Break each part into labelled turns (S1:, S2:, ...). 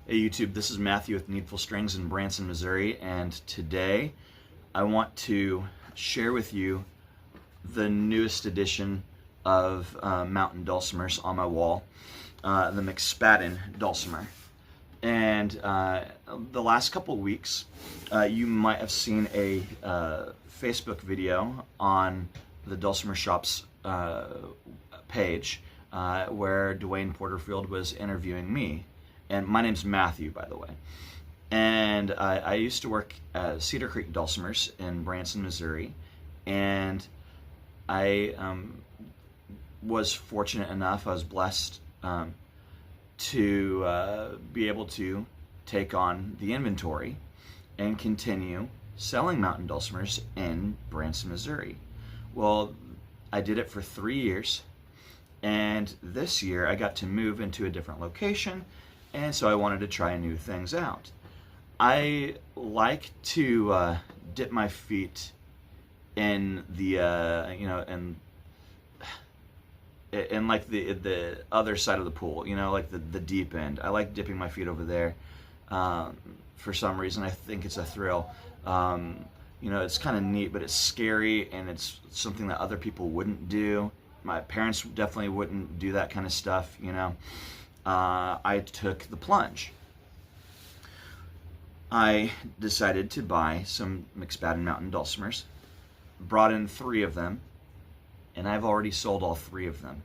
S1: Hey YouTube, this is Matthew with Needful Strings in Branson, Missouri, and today I want to share with you the newest edition of mountain dulcimers on my wall, the McSpadden dulcimer. And the last couple weeks, you might have seen a Facebook video on the Dulcimer Shop's page where Dwayne Porterfield was interviewing me. And my name's Matthew, by the way. And I used to work at Cedar Creek Dulcimers in Branson, Missouri. And I was fortunate enough, I was blessed to be able to take on the inventory and continue selling mountain dulcimers in Branson, Missouri. Well, I did it for 3 years. And this year I got to move into a different location. And so I wanted to try new things out. I like to dip my feet in the in like the other side of the pool, like the deep end. I like dipping my feet over there. For some reason, I think it's a thrill. It's kind of neat, but it's scary, and it's something that other people wouldn't do. My parents definitely wouldn't do that kind of stuff, I took the plunge. I decided to buy some McSpadden mountain dulcimers, brought in 3 of them, and I've already sold all 3 of them.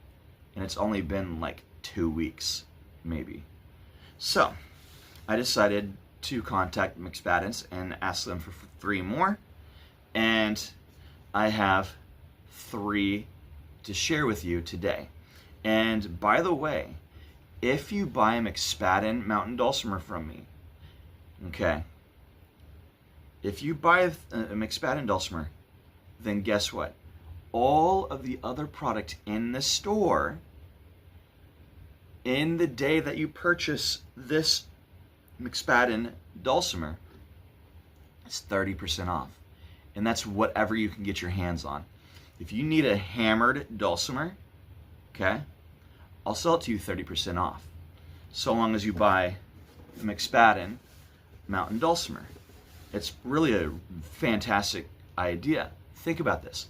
S1: And it's only been like 2 weeks, maybe. So, I decided to contact McSpaddens and ask them for 3 more. And I have 3 to share with you today. And by the way, if you buy a McSpadden mountain dulcimer from me, okay, if you buy a McSpadden dulcimer, then guess what? All of the other product in the store, in the day that you purchase this McSpadden dulcimer, is 30% off. And that's whatever you can get your hands on. If you need a hammered dulcimer, okay, I'll sell it to you 30% off, so long as you buy the McSpadden mountain dulcimer. It's really a fantastic idea. Think about this.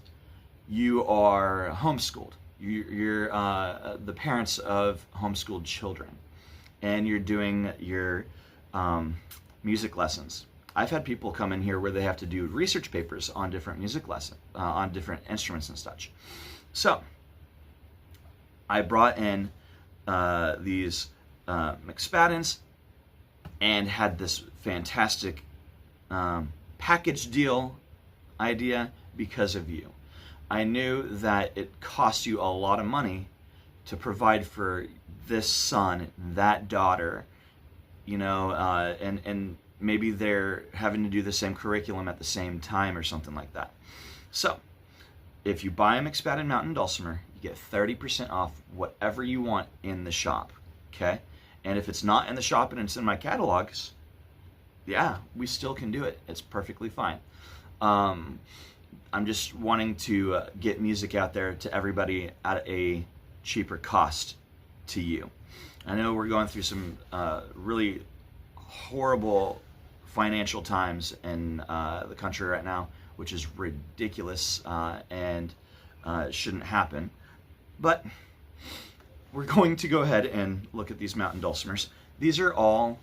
S1: You are homeschooled. You're the parents of homeschooled children, and you're doing your music lessons. I've had people come in here where they have to do research papers on different music lessons, on different instruments and such. So, I brought in these McSpaddens and had this fantastic package deal idea because of you. I knew that it cost you a lot of money to provide for this son, that daughter, and maybe they're having to do the same curriculum at the same time or something like that. So, if you buy a McSpadden mountain dulcimer, you get 30% off whatever you want in the shop, okay? And if it's not in the shop and it's in my catalogs, yeah, we still can do it. It's perfectly fine. I'm just wanting to get music out there to everybody at a cheaper cost to you. I know we're going through some really horrible financial times in the country right now, which is ridiculous and shouldn't happen. But we're going to go ahead and look at these mountain dulcimers. These are all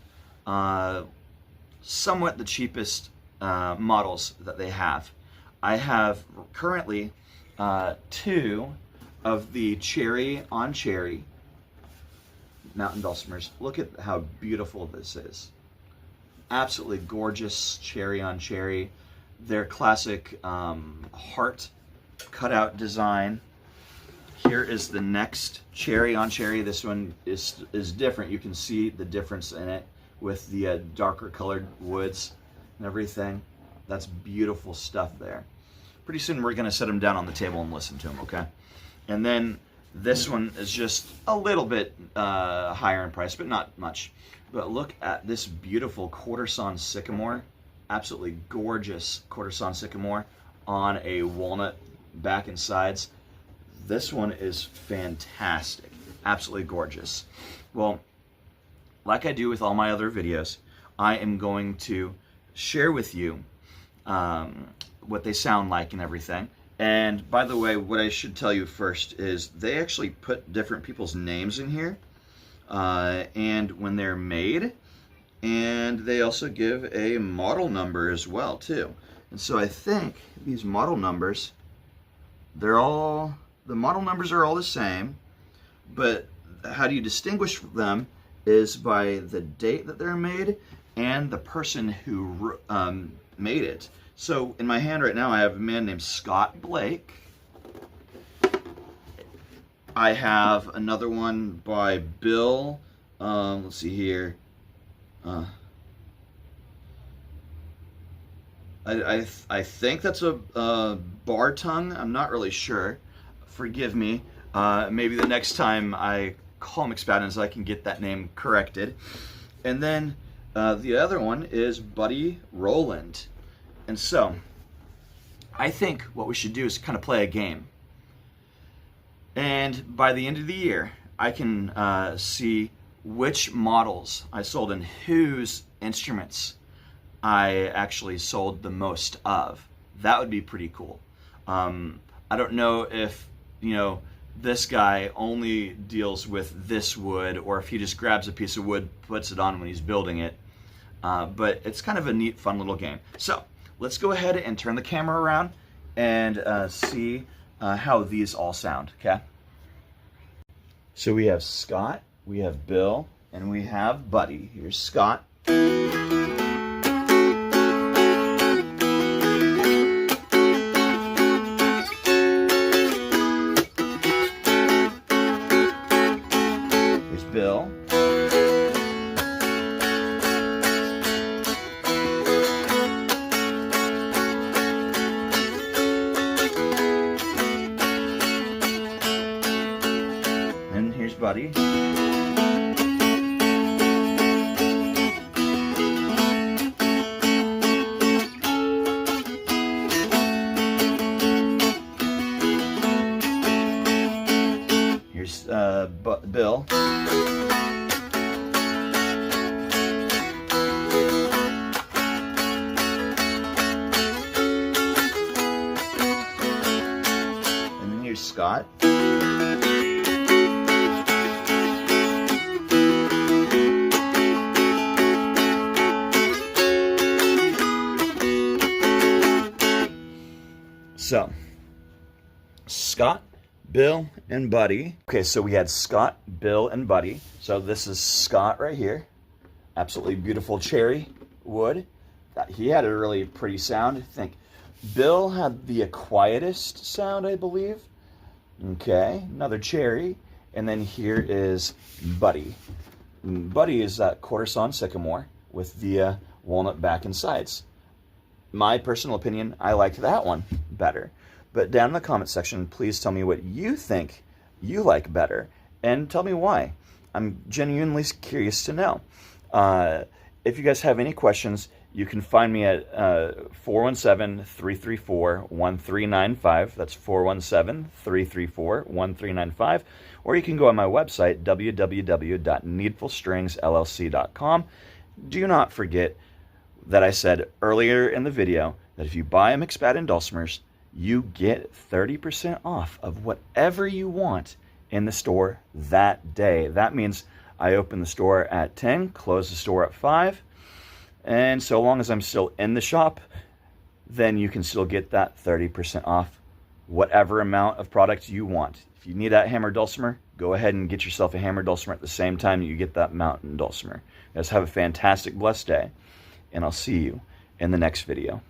S1: somewhat the cheapest models that they have. I have currently 2 of the cherry on cherry mountain dulcimers. Look at how beautiful this is. Absolutely gorgeous cherry on cherry. Their classic heart cutout design. Here is the next cherry on cherry. This one is different. You can see the difference in it with the darker colored woods and everything. That's beautiful stuff there. Pretty soon we're going to set them down on the table and listen to them, okay? And then this one is just a little bit higher in price, but not much. But look at this beautiful quarter-sawn sycamore. Absolutely gorgeous quarter-sawn sycamore on a walnut back and sides. This one is fantastic. Absolutely gorgeous. Well, like I do with all my other videos, I am going to share with you what they sound like and everything. And by the way, what I should tell you first is they actually put different people's names in here and when they're made, and they also give a model number as well too. And so I think these model numbers, the model numbers are all the same, but how do you distinguish them is by the date that they're made and the person who made it. So in my hand right now, I have a man named Scott Blake. I have another one by Bill. Let's see here. I think that's a bar tongue. I'm not really sure. Forgive me. Maybe the next time I call McSpaddens, I can get that name corrected. And then the other one is Buddy Roland. And so I think what we should do is kind of play a game. And by the end of the year, I can see which models I sold and whose instruments I actually sold the most of. That would be pretty cool. I don't know if, this guy only deals with this wood, or if he just grabs a piece of wood, puts it on when he's building it. But it's kind of a neat, fun little game. So let's go ahead and turn the camera around and see how these all sound, okay? So we have Scott, we have Bill, and we have Buddy. Here's Scott. Here's Bill. And here's Buddy. Here's Bill. And then here's Scott. So, Scott, Bill, and Buddy. Okay, so we had Scott, Bill, and Buddy. So this is Scott right here. Absolutely beautiful cherry wood. He had a really pretty sound, I think. Bill had the quietest sound, I believe. Okay, another cherry. And then here is Buddy. Buddy is that quarter sawn sycamore with the walnut back and sides. My personal opinion, I like that one better. But down in the comment section, please tell me what you think you like better, and tell me why. I'm genuinely curious to know. If you guys have any questions, you can find me at 417-334-1395. That's 417-334-1395. Or you can go on my website, www.needfulstringsllc.com. Do not forget that I said earlier in the video that if you buy a McSpadden dulcimers, you get 30% off of whatever you want in the store that day. That means I open the store at 10, close the store at 5, and so long as I'm still in the shop, then you can still get that 30% off whatever amount of product you want. If you need that hammer dulcimer, go ahead and get yourself a hammer dulcimer at the same time you get that mountain dulcimer. Guys, have a fantastic, blessed day, and I'll see you in the next video.